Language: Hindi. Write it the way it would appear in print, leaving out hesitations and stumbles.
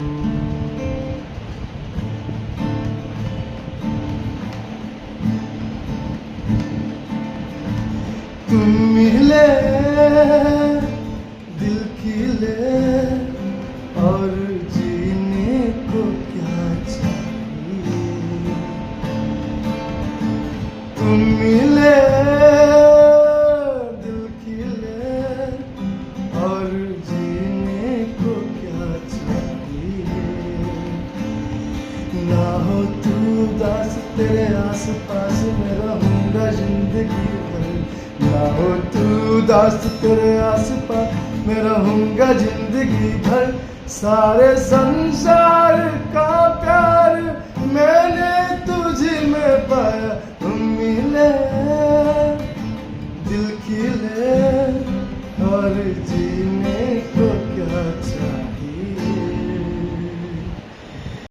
तुम मिले दिल खिले और जीने को क्या चाहिए। तुम मिले दिल खिले और जीने को क्या चाहिए। ना हो तू उदास तेरे आस पास मैं रहूंगा जिंदगी भर। ना हो तू उदास तेरे आस पास मैं रहूंगा जिंदगी भर। सारे संसार का प्यार मैंने तुझी में पाया। तुम मिले दिल खिले और